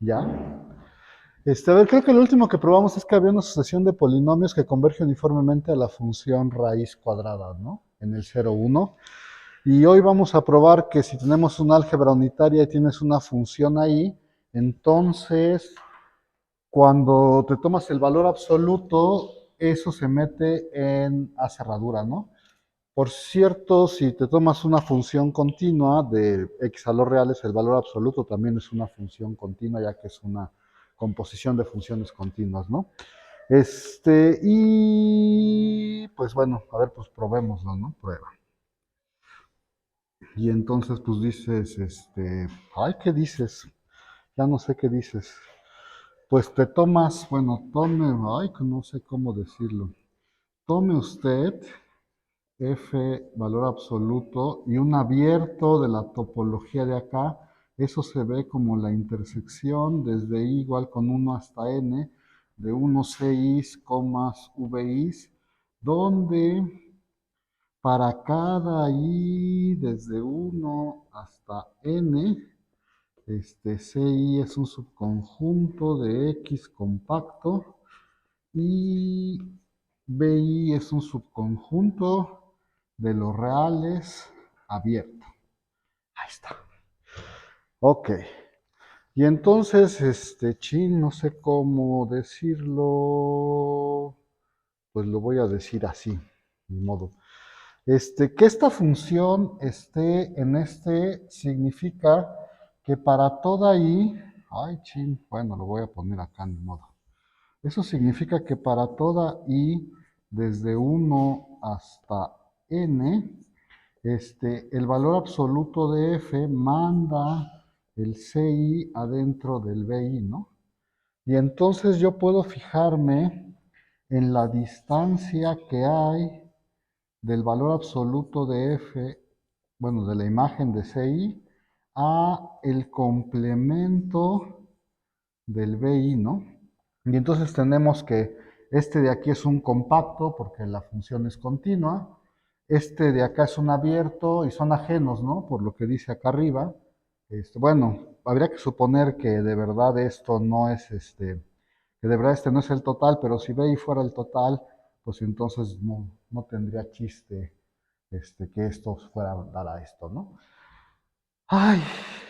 ¿Ya? A ver, creo que lo último que probamos es que había una sucesión de polinomios que converge uniformemente a la función raíz cuadrada, ¿no? En el 0,1. Y hoy vamos a probar que si tenemos una álgebra unitaria y tienes una función ahí, entonces cuando te tomas el valor absoluto, eso se mete en a cerradura, ¿no? Por cierto, si te tomas una función continua de x a los reales, el valor absoluto también es una función continua, ya que es una composición de funciones continuas, ¿no? Y pues bueno, a ver, pues probémoslo, ¿no? Prueba. Y entonces, pues dices, ay, ¿qué dices? Ya no sé qué dices. Pues te tomas, bueno, tome, ay, que no sé cómo decirlo. Tome usted f valor absoluto y un abierto de la topología de acá. Eso se ve como la intersección desde i igual con 1 hasta n de unos ci's, comas, vi's, donde para cada i desde 1 hasta n, ci es un subconjunto de x compacto y BI es un subconjunto de los reales abierto. Ahí está. Ok. Y entonces, no sé cómo decirlo, pues lo voy a decir así, de modo. Que esta función esté en significa que para toda i, ay, chin, bueno, lo voy a poner acá, de modo. Eso significa que para toda i desde 1 hasta n, el valor absoluto de f manda el ci adentro del bi, ¿no? Y entonces yo puedo fijarme en la distancia que hay del valor absoluto de f, bueno, de la imagen de ci, a el complemento del BI, ¿no? Y entonces tenemos que este de aquí es un compacto porque la función es continua, este de acá es un abierto y son ajenos, ¿no? Por lo que dice acá arriba. Bueno, habría que suponer que de verdad esto no es que de verdad este no es el total, pero si BI fuera el total, pues entonces no tendría chiste que esto fuera a dar a esto, ¿no? Ay,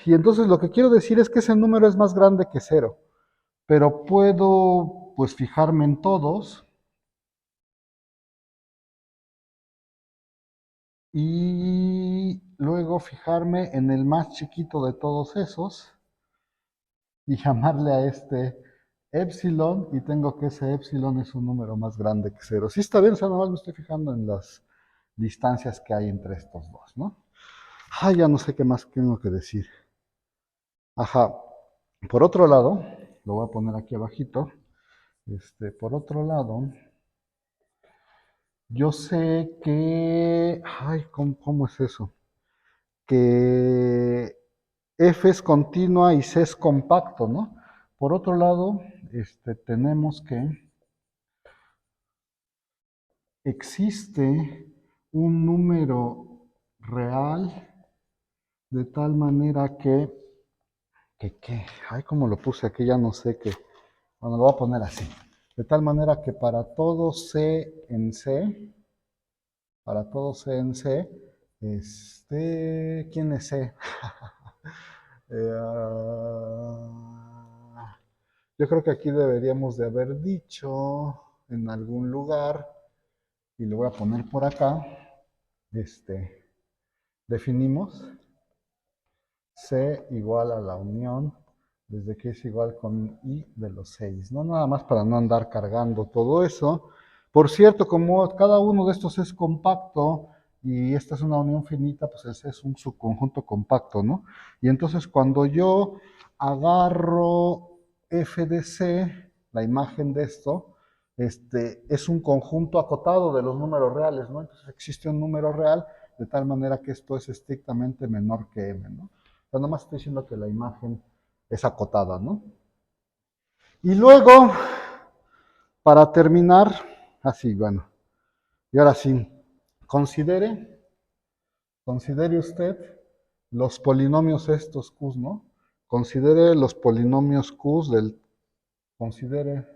y entonces lo que quiero decir es que ese número es más grande que cero, pero puedo pues fijarme en todos y luego fijarme en el más chiquito de todos esos y llamarle a epsilon y tengo que ese epsilon es un número más grande que cero. Sí está bien, o sea, nada más me estoy fijando en las distancias que hay entre estos dos, ¿no? Ah, ya no sé qué más tengo que decir. Ajá. Por otro lado, lo voy a poner aquí abajito. Por otro lado, yo sé que, ay, ¿cómo es eso? Que F es continua y C es compacto, ¿no? Por otro lado, tenemos que existe un número real de tal manera ay, ¿cómo lo puse aquí? Ya no sé qué. Bueno, lo voy a poner así. De tal manera que para todo C en C, ¿quién es C? Yo creo que aquí deberíamos de haber dicho en algún lugar, y lo voy a poner por acá, definimos C igual a la unión, desde que es igual con I de los 6, ¿no? Nada más para no andar cargando todo eso. Por cierto, como cada uno de estos es compacto y esta es una unión finita, pues ese es un subconjunto compacto, ¿no? Y entonces cuando yo agarro f de c, la imagen de esto, es un conjunto acotado de los números reales, ¿no? Entonces existe un número real de tal manera que esto es estrictamente menor que m, ¿no? O sea, nomás estoy diciendo que la imagen es acotada, ¿no? Y luego, para terminar, así, bueno, y ahora sí, considere usted los polinomios estos Q's, ¿no? considere los polinomios Q considere,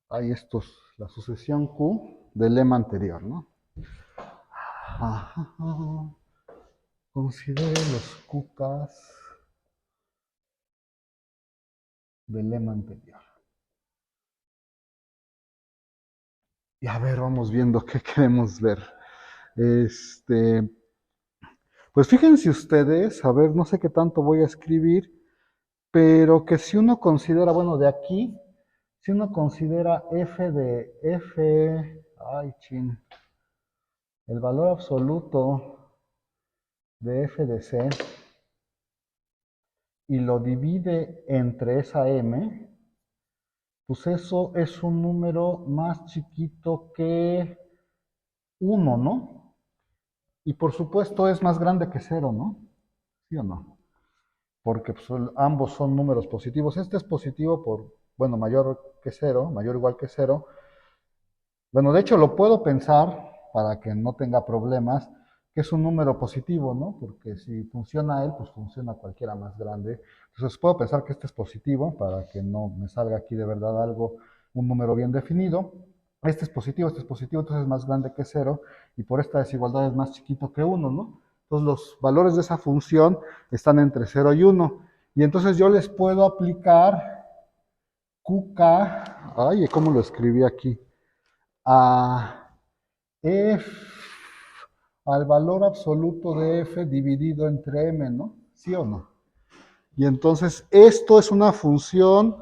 hay estos, la sucesión Q del lema anterior, ¿no? Ajá. Considere los QKs del lema anterior. Y a ver, vamos viendo qué queremos ver. Pues fíjense ustedes, a ver, no sé qué tanto voy a escribir, pero que si uno considera, bueno, de aquí, si uno considera ay, chin, el valor absoluto de f de c y lo divide entre esa m, pues eso es un número más chiquito que 1, ¿no? Y por supuesto es más grande que 0, ¿no? ¿Sí o no? Porque pues, ambos son números positivos. Este es positivo por, bueno, mayor que 0, mayor o igual que 0. Bueno, de hecho lo puedo pensar para que no tenga problemas, que es un número positivo, ¿no? Porque si funciona él, pues funciona cualquiera más grande. Entonces puedo pensar que este es positivo para que no me salga aquí de verdad algo, un número bien definido. Este es positivo, entonces es más grande que 0 y por esta desigualdad es más chiquito que 1, ¿no? Entonces los valores de esa función están entre 0 y 1. Y entonces yo les puedo aplicar QK, ay, ¿cómo lo escribí aquí? A f al valor absoluto de f dividido entre m, ¿no? ¿Sí o no? Y entonces esto es una función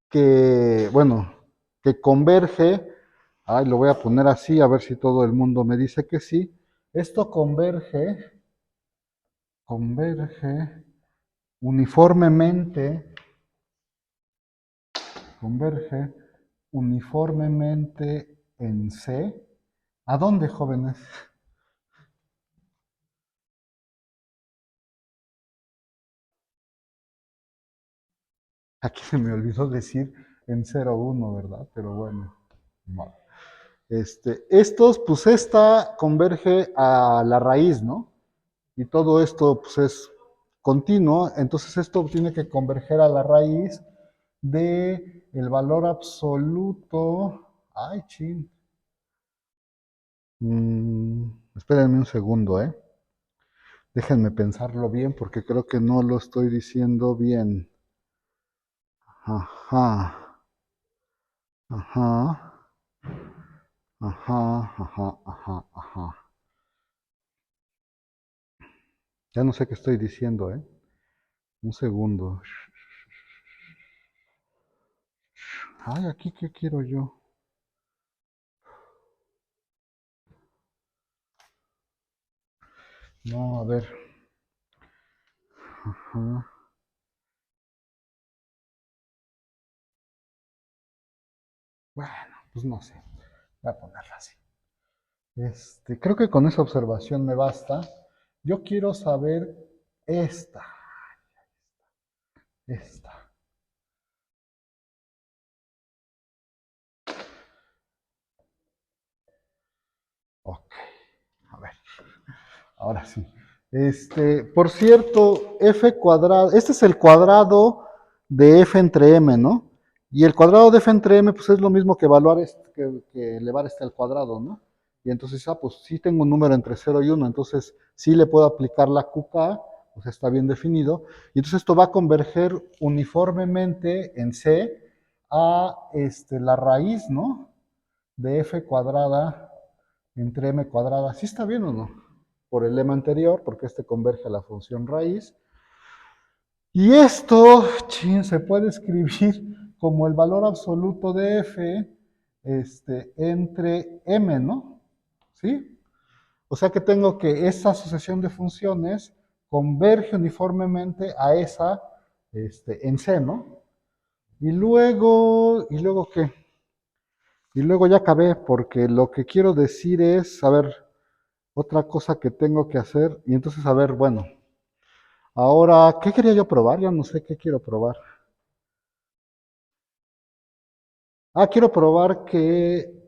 que, bueno, que converge, ay, lo voy a poner así, a ver si todo el mundo me dice que sí. Esto converge uniformemente, converge uniformemente en C. ¿A dónde, jóvenes? Aquí se me olvidó decir en 0,1, ¿verdad? Pero bueno. No. Estos, pues esta converge a la raíz, ¿no? Y todo esto, pues es continuo. Entonces esto tiene que converger a la raíz de el valor absoluto. Ay, chin. Espérenme un segundo, ¿eh? Déjenme pensarlo bien porque creo que no lo estoy diciendo bien. Ajá, ajá, ajá, ajá, ajá, ajá. Ya no sé qué estoy diciendo, ¿eh? Un segundo. Ay, aquí, ¿qué quiero yo? No, a ver. Ajá. Bueno, pues no sé. Voy a ponerla así. Creo que con esa observación me basta. Yo quiero saber esta. Esta. Ok. A ver. Ahora sí. Por cierto, f cuadrado, este es el cuadrado de f entre m, ¿no? Y el cuadrado de f entre m, pues es lo mismo que evaluar que elevar este al cuadrado, ¿no? Y entonces, pues sí tengo un número entre 0 y 1, entonces sí le puedo aplicar la QK, pues está bien definido. Y entonces esto va a converger uniformemente en C a la raíz, ¿no? De f cuadrada entre m cuadrada. ¿Sí está bien o no? Por el lema anterior, porque este converge a la función raíz. Y esto, chin, se puede escribir como el valor absoluto de f entre m, ¿no? ¿Sí? O sea que tengo que esa sucesión de funciones converge uniformemente a esa en C, ¿no? ¿Y luego qué? Y luego ya acabé, porque lo que quiero decir es, a ver, otra cosa que tengo que hacer, y entonces, a ver, bueno, ahora, ¿qué quería yo probar? Ya no sé qué quiero probar. Quiero probar que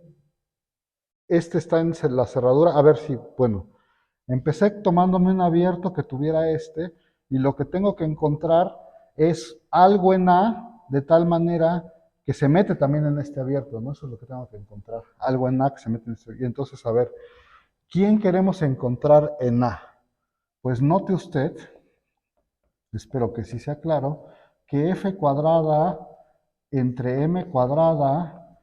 este está en la cerradura. A ver si, bueno, empecé tomándome un abierto que tuviera y lo que tengo que encontrar es algo en A de tal manera que se mete también en este abierto, ¿no? Eso es lo que tengo que encontrar. Algo en A que se mete en este. Y entonces, a ver, ¿quién queremos encontrar en A? Pues note usted, espero que sí sea claro, que f cuadrada entre m cuadrada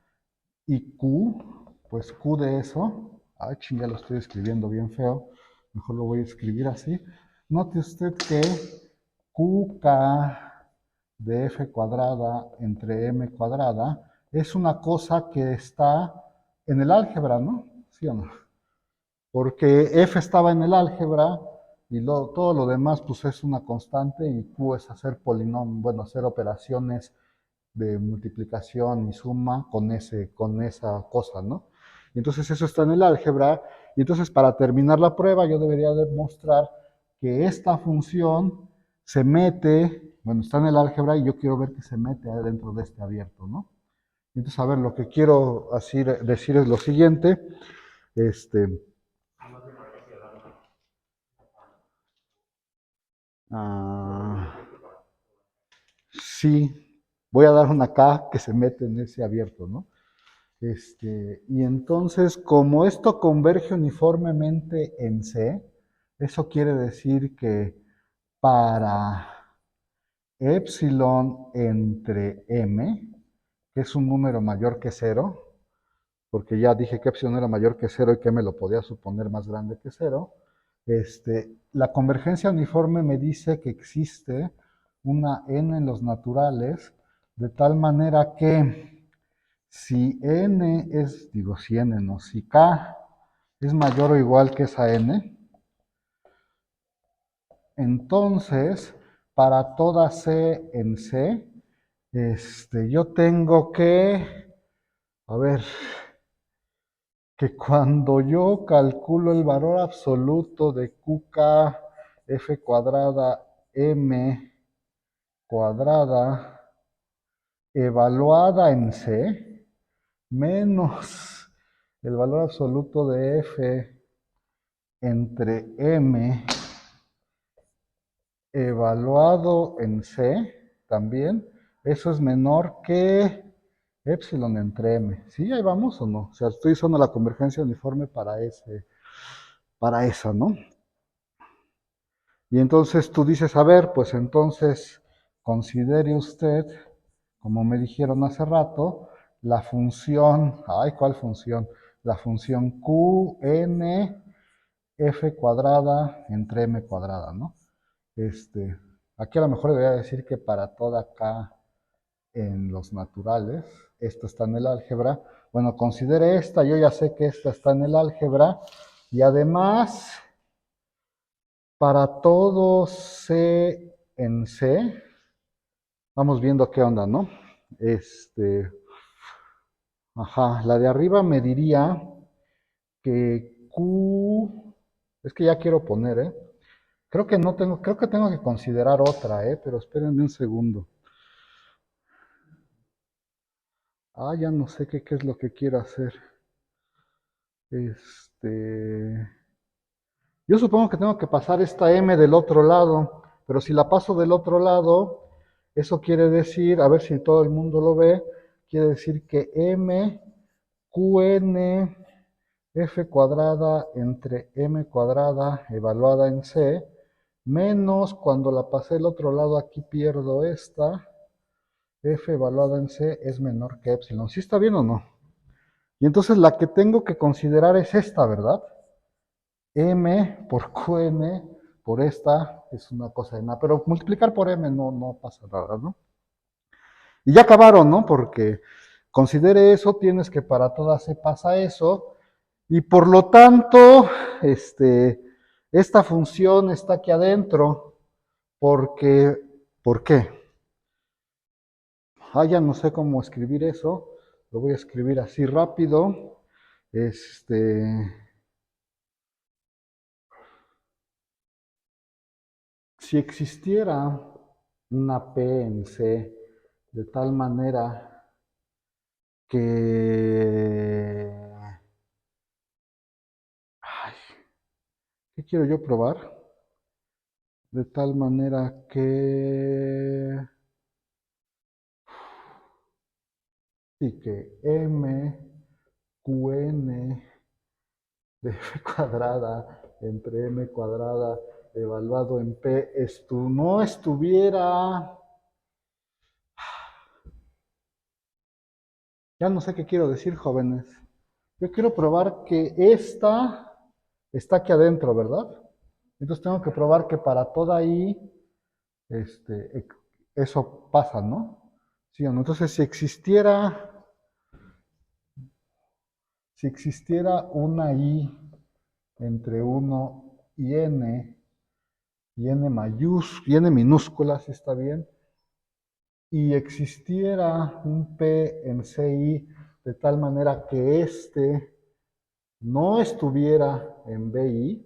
y q, pues q de eso, ay, ching, ya lo estoy escribiendo bien feo, mejor lo voy a escribir así. Note usted que qk de f cuadrada entre m cuadrada es una cosa que está en el álgebra, ¿no? ¿Sí o no? Porque f estaba en el álgebra y todo lo demás pues es una constante y q es hacer polinomios, bueno, hacer operaciones de multiplicación y suma con esa cosa, ¿no? Y entonces eso está en el álgebra y entonces para terminar la prueba yo debería demostrar que esta función se mete, bueno, está en el álgebra y yo quiero ver que se mete dentro de este abierto, ¿no? Entonces, a ver, lo que quiero decir es lo siguiente, este, ah, sí, voy a dar una K que se mete en ese abierto, ¿no? Y entonces, como esto converge uniformemente en C, eso quiere decir que para epsilon entre m, que es un número mayor que cero, porque ya dije que epsilon era mayor que cero y que m lo podía suponer más grande que cero, la convergencia uniforme me dice que existe una n en los naturales, de tal manera que si n es, digo si n no, si k es mayor o igual que esa n, entonces para toda c en c, yo tengo que, a ver, que cuando yo calculo el valor absoluto de qk f cuadrada m cuadrada evaluada en c menos el valor absoluto de f entre m evaluado en c también, eso es menor que epsilon entre m. ¿Sí? Ahí vamos o no. O sea, estoy usando la convergencia uniforme para esa, ¿no? Y entonces tú dices, a ver, pues entonces considere usted, como me dijeron hace rato, la función, ay, ¿cuál función? La función qn f cuadrada entre m cuadrada, ¿no? Aquí a lo mejor debería decir que para toda k en los naturales, esto está en el álgebra. Bueno, considere esta, yo ya sé que esta está en el álgebra y además para todo C en C, vamos viendo qué onda, ¿no? Ajá, la de arriba me diría que Q, es que ya quiero poner, ¿eh? Creo que tengo que considerar otra, ¿eh? Pero espérenme un segundo. Ah, ya no sé qué es lo que quiero hacer. Yo supongo que tengo que pasar esta M del otro lado, pero si la paso del otro lado, eso quiere decir, a ver si todo el mundo lo ve, quiere decir que M Qn f cuadrada entre m cuadrada evaluada en c, menos cuando la pasé del otro lado, aquí pierdo esta, f evaluada en c es menor que epsilon. ¿Sí está bien o no? Y entonces la que tengo que considerar es esta, ¿verdad? M por Qn por esta es una cosa de nada, pero multiplicar por M no pasa nada, ¿no? Y ya acabaron, ¿no? Porque considere eso, tienes que para todas se pasa eso, y por lo tanto, esta función está aquí adentro, porque, ¿por qué? Ah, ya no sé cómo escribir eso, lo voy a escribir así rápido, si existiera una P en C de tal manera que... Ay, ¿qué quiero yo probar? de tal manera que, sí, que MQN de f cuadrada entre m cuadrada evaluado en p no estuviera, ya no sé qué quiero decir, jóvenes. Yo quiero probar que esta está aquí adentro, ¿verdad? Entonces tengo que probar que para toda i, eso pasa, ¿no? ¿Sí o no? Entonces, si existiera una i entre 1 y n minúscula, si está bien, y existiera un P en CI de tal manera que no estuviera en BI,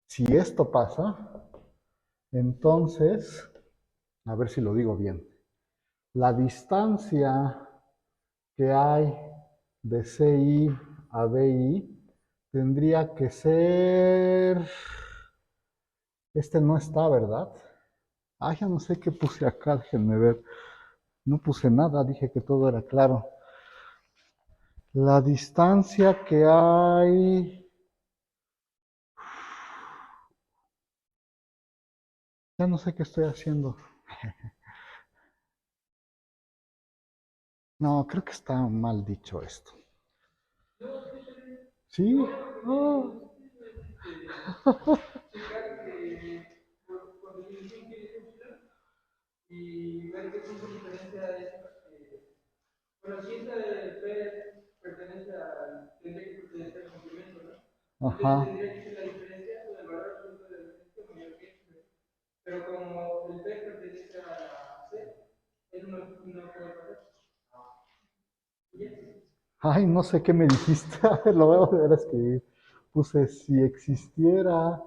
si esto pasa, entonces, a ver si lo digo bien, la distancia que hay de CI a BI tendría que ser, no está, ¿verdad? Ah, ya no sé qué puse acá, déjenme ver. No puse nada, dije que todo era claro. La distancia que hay, ya no sé qué estoy haciendo. No, creo que está mal dicho esto. ¿Sí? Oh. Y ver qué punto de diferencia es. Bueno, si esta P pertenece tendría que pertenecer al complemento, ¿no? Ajá. Entonces tendría que ser la diferencia, o el valor absoluto de la diferencia mayor que X. Pero como el P pertenece a C, él no puede pasar. Ay, no sé qué me dijiste. A ver, lo voy a volver a escribir. Puse si existiera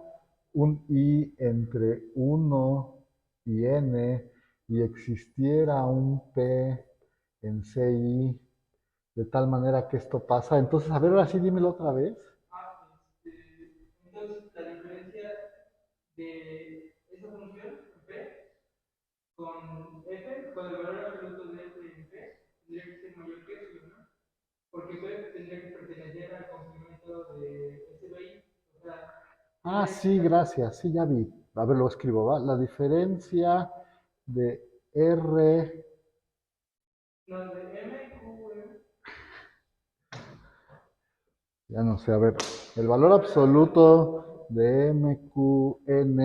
un i entre 1 y n y existiera un p en ci de tal manera que esto pasa. Entonces, a ver, ahora sí dímelo otra vez. Entonces, la diferencia de esa función P con F, con el valor absoluto de F en P, tendría que ser mayor que eso, ¿no? Porque P tendría que pertenecer al complemento de SBI. O sea, Ah, sí, gracias. Sí, ya vi. A ver, lo escribo, ¿va? La diferencia de R, no, de M, Q, M. ya no sé, a ver, el valor absoluto de MQN,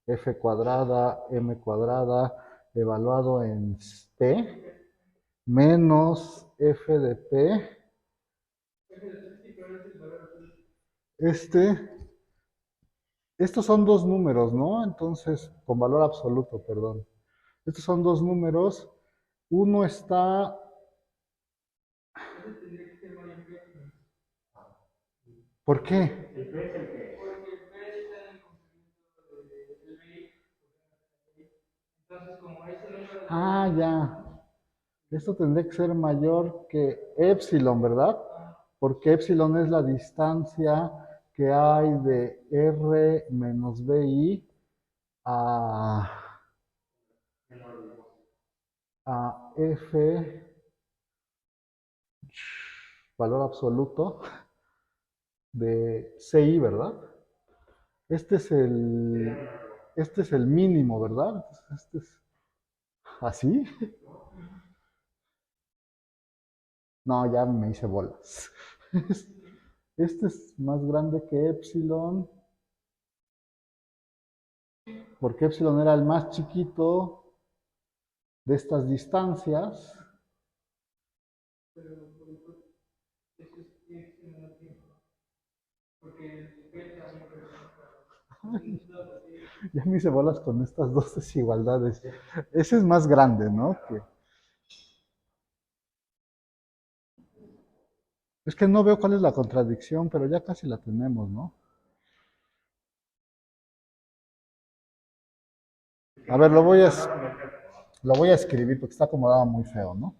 F cuadrada, M cuadrada, evaluado en P, menos F de P, este, estos son dos números, ¿no? Entonces, con valor absoluto, perdón. Estos son dos números. Uno está. ¿Por qué? Porque el P está en el complemento del BI. Entonces, como ese número Ah, ya. Esto tendría que ser mayor que epsilon, ¿verdad? Porque epsilon es la distancia que hay de R menos BI a, a F, valor absoluto, de CI, ¿verdad? Este es el, este es el mínimo, ¿verdad? Este es así. No, ya me hice bolas. Este es más grande que epsilon, porque epsilon era el más chiquito de estas distancias. Ay, ya me hice bolas con estas dos desigualdades. Ese es más grande, ¿no? Es que no veo cuál es la contradicción, pero ya casi la tenemos, ¿no? A ver, lo voy a escribir porque está acomodado muy feo, ¿no?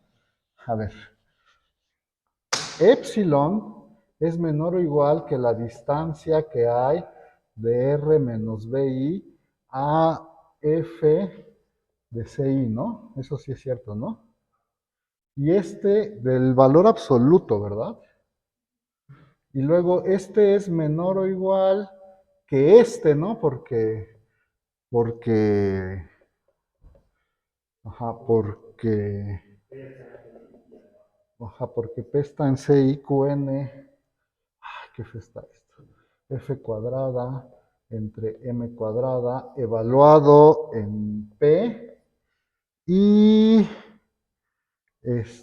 A ver, epsilon es menor o igual que la distancia que hay de R menos BI a F de CI, ¿no? Eso sí es cierto, ¿no? Y este del valor absoluto, ¿verdad? Y luego este es menor o igual que este, ¿no? Porque, porque, porque P está en CIQN. Ay, ¿qué F está esto? F cuadrada entre M cuadrada evaluado en P y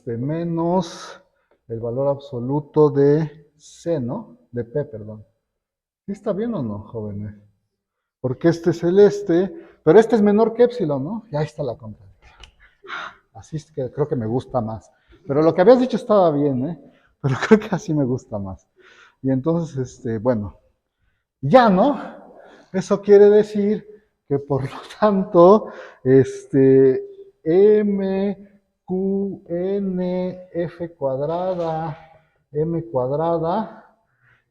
menos el valor absoluto de C, ¿no? De P, perdón. ¿Sí está bien o no, jóvenes? Porque este es el pero este es menor que epsilon, ¿no? Y ahí está la contradicción. Así es que creo que me gusta más. Pero lo que habías dicho estaba bien, ¿eh? Pero creo que así me gusta más. Y entonces, bueno, ya, ¿no? Eso quiere decir que por lo tanto, M, Q, N, F cuadrada, M cuadrada,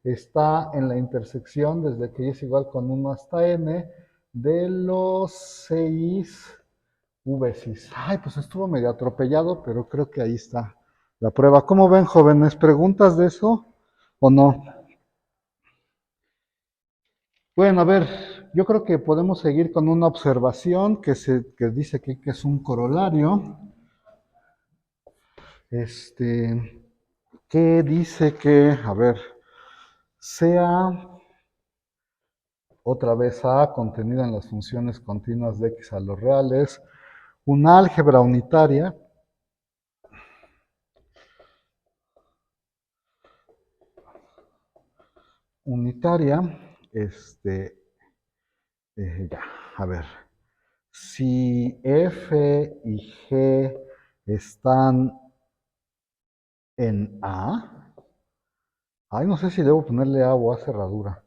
está en la intersección desde que y es igual con 1 hasta n de los 6 VCs. Ay, pues estuvo medio atropellado, pero creo que ahí está la prueba. ¿Cómo ven, jóvenes? ¿Preguntas de eso o no? Bueno, a ver, yo creo que podemos seguir con una observación que dice que es un corolario. Este, que dice que, a ver, sea otra vez A contenida en las funciones continuas de X a los reales, una álgebra unitaria, ya, a ver, si F y G están en A, ay, no sé si debo ponerle A o A cerradura,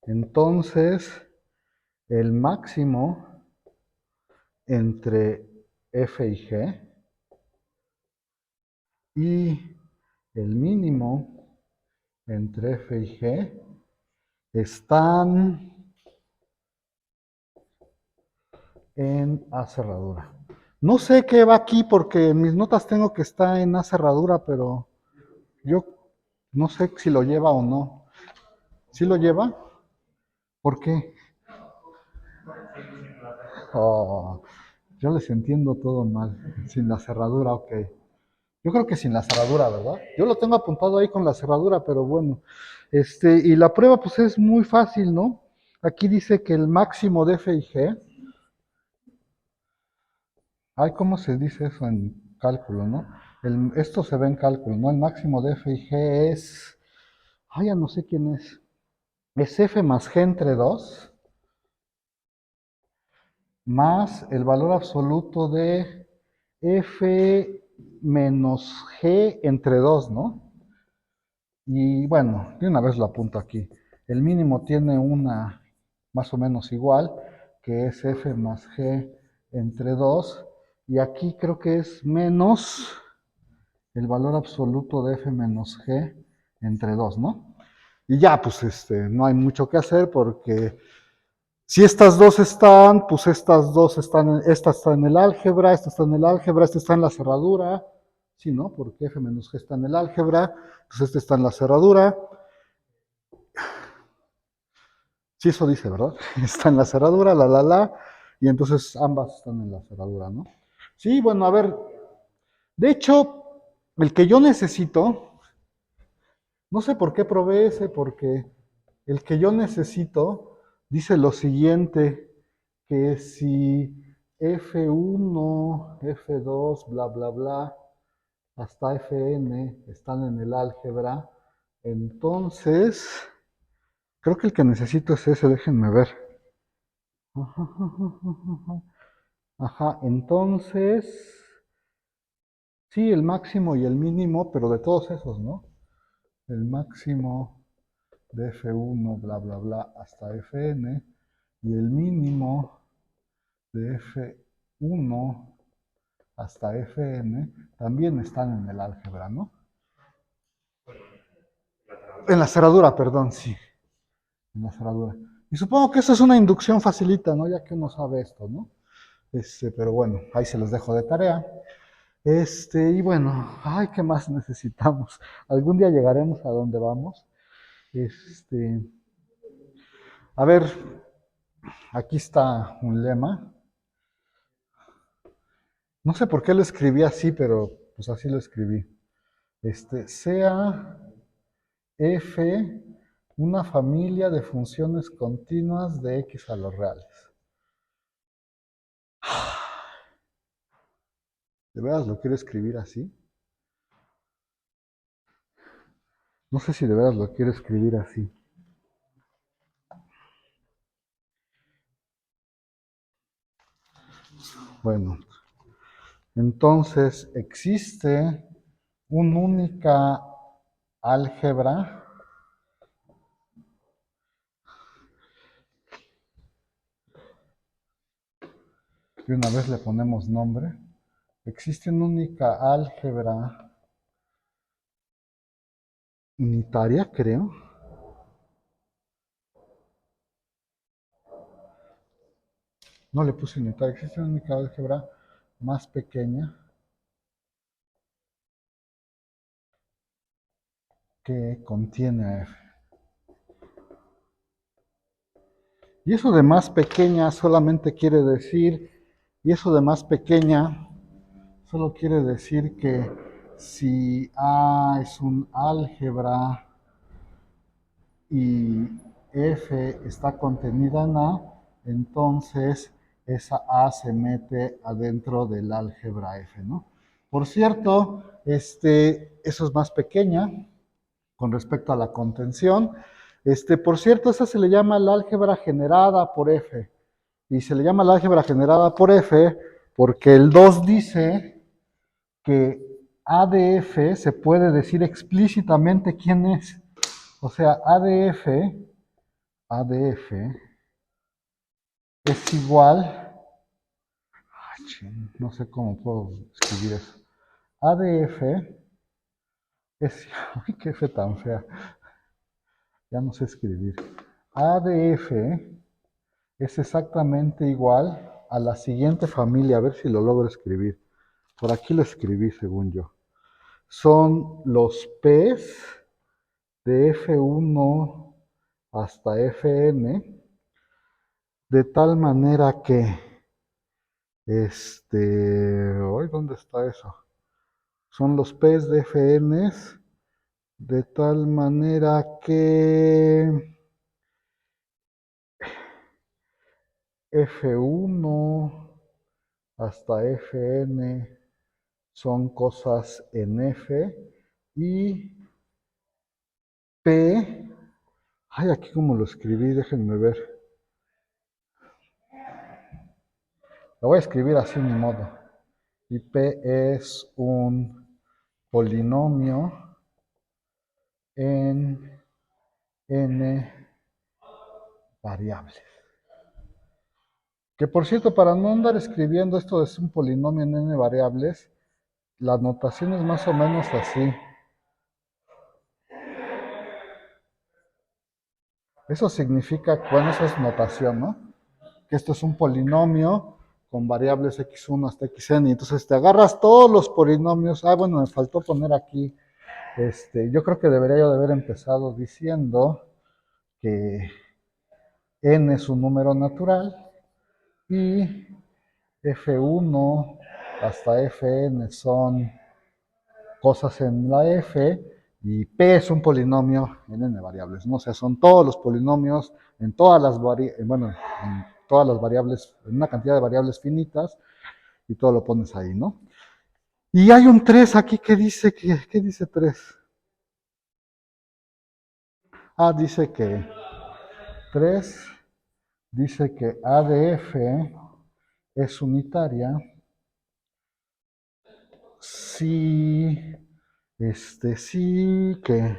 entonces el máximo entre F y G y el mínimo entre F y G están en A cerradura. No sé qué va aquí porque en mis notas tengo que está en A cerradura, pero yo no sé si lo lleva o no. ¿Sí lo lleva? ¿Por qué? Oh, yo les entiendo todo mal. Sin la cerradura, ok. Yo creo que sin la cerradura, ¿verdad? Yo lo tengo apuntado ahí con la cerradura, pero bueno. Y la prueba pues es muy fácil, ¿no? Aquí dice que el máximo de F y G, ay, ¿cómo se dice eso en cálculo, no? Esto se ve en cálculo, ¿no? El máximo de F y G es, ay, ya no sé quién es F más G entre 2 más el valor absoluto de F menos G entre 2, ¿no? Y bueno, de una vez lo apunto aquí. El mínimo tiene una más o menos igual, que es F más G entre 2. Y aquí creo que es menos el valor absoluto de F menos G entre 2, ¿no? Y ya, pues no hay mucho que hacer porque si estas dos están, pues estas dos están, esta está en el álgebra, esta está en el álgebra, esta está en la cerradura, sí, ¿no? Porque F menos G está en el álgebra, pues este está en la cerradura. Sí, eso dice, ¿verdad? Está en la cerradura, y entonces ambas están en la cerradura, ¿no? Sí, bueno, a ver, de hecho, el que yo necesito, no sé por qué probé ese, porque el que yo necesito dice lo siguiente, que si F1, F2, bla, bla, bla, hasta Fn están en el álgebra, entonces, creo que el que necesito es ese, déjenme ver. Ajá, entonces, sí, el máximo y el mínimo, pero de todos esos, ¿no? El máximo de F1, bla, bla, bla, hasta Fn, y el mínimo de F1 hasta Fn también están en el álgebra, ¿no? En la cerradura, perdón, sí, en la cerradura. Y supongo que eso es una inducción facilita, ¿no? Ya que uno sabe esto, ¿no? Pero bueno, ahí se los dejo de tarea. Y bueno, ay, ¿qué más necesitamos? Algún día llegaremos a donde vamos. Este, a ver, aquí está un lema. No sé por qué lo escribí así, pero pues así lo escribí. Sea F una familia de funciones continuas de X a los reales. ¿De veras lo quiero escribir así? No sé si de veras lo quiero escribir así. Bueno, entonces existe una única álgebra y una vez le ponemos nombre. Existe una única álgebra unitaria, creo. No le puse unitaria, existe una única álgebra más pequeña que contiene a F. Y eso de más pequeña solamente quiere decir, y eso de más pequeña solo quiere decir que si A es un álgebra y F está contenida en A, entonces esa A se mete adentro del álgebra F, ¿no? Por cierto, eso es más pequeña con respecto a la contención. Por cierto, esa se le llama la álgebra generada por F. Y se le llama la álgebra generada por F porque el 2 dice que A de F se puede decir explícitamente quién es. O sea, ADF es igual, no sé cómo puedo escribir eso. ADF es, ay, qué F tan fea, ya no sé escribir. ADF es exactamente igual a la siguiente familia, a ver si lo logro escribir. Por aquí lo escribí según yo. Son los P's de F1 hasta Fn, de tal manera que, ¿hoy dónde está eso? Son los P's de Fns, de tal manera que F1 hasta Fn son cosas en F y P, ay, aquí como lo escribí, déjenme ver. Lo voy a escribir así, ni modo. Y P es un polinomio en n variables. Que por cierto, para no andar escribiendo esto es un polinomio en n variables, la notación es más o menos así. Eso significa, bueno, eso es notación, ¿no? Que esto es un polinomio con variables x1 hasta xn. Y entonces te agarras todos los polinomios. Ah, bueno, me faltó poner aquí. Yo creo que debería yo de haber empezado diciendo que n es un número natural y f1 hasta fn son cosas en la f y p es un polinomio en n variables, ¿no? O sea, son todos los polinomios en todas las en todas las variables, en una cantidad de variables finitas y todo lo pones ahí, ¿no? Y hay un 3 aquí que dice ¿qué dice 3? Ah, dice que 3 dice que A de F es unitaria si, sí que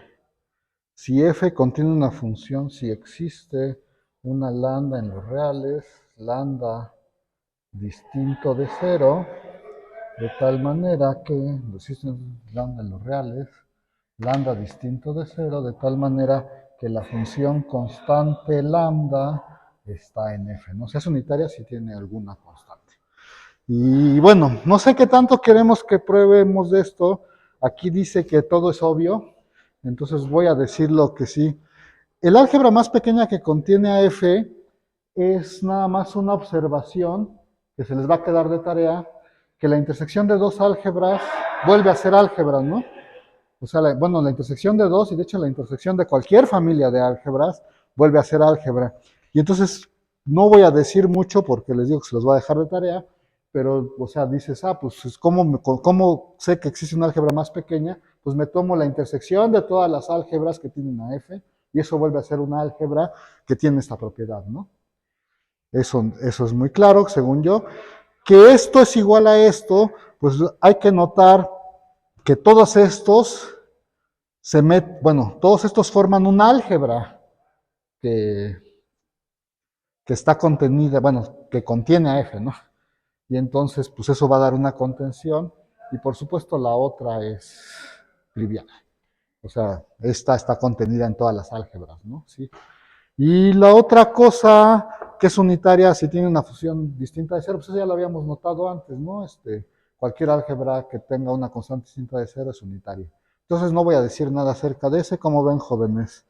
si F contiene una función, si existe una lambda en los reales, lambda distinto de cero, de tal manera que existe un lambda en los reales, lambda distinto de cero, de tal manera que la función constante lambda está en f, ¿no? Si es unitaria, si tiene alguna constante. Y bueno, no sé qué tanto queremos que pruebemos de esto. Aquí dice que todo es obvio, entonces voy a decir lo que sí. El álgebra más pequeña que contiene a f es nada más una observación que se les va a quedar de tarea, que la intersección de dos álgebras vuelve a ser álgebra, ¿no? O sea, bueno, la intersección de dos y de hecho la intersección de cualquier familia de álgebras vuelve a ser álgebra. Y entonces no voy a decir mucho porque les digo que se los voy a dejar de tarea, pero, o sea, dices, pues, ¿cómo sé que existe una álgebra más pequeña? Pues me tomo la intersección de todas las álgebras que tienen a f y eso vuelve a ser una álgebra que tiene esta propiedad, ¿no? Eso es muy claro, según yo. Que esto es igual a esto, pues hay que notar que todos estos bueno, todos estos forman un álgebra que, que está contenida, bueno, que contiene a f, ¿no? Y entonces, pues eso va a dar una contención y por supuesto la otra es trivial. O sea, esta está contenida en todas las álgebras, ¿no? ¿Sí? Y la otra cosa que es unitaria, si tiene una función distinta de cero, pues eso ya lo habíamos notado antes, ¿no? Cualquier álgebra que tenga una constante distinta de cero es unitaria. Entonces no voy a decir nada acerca de ese, como ven, jóvenes.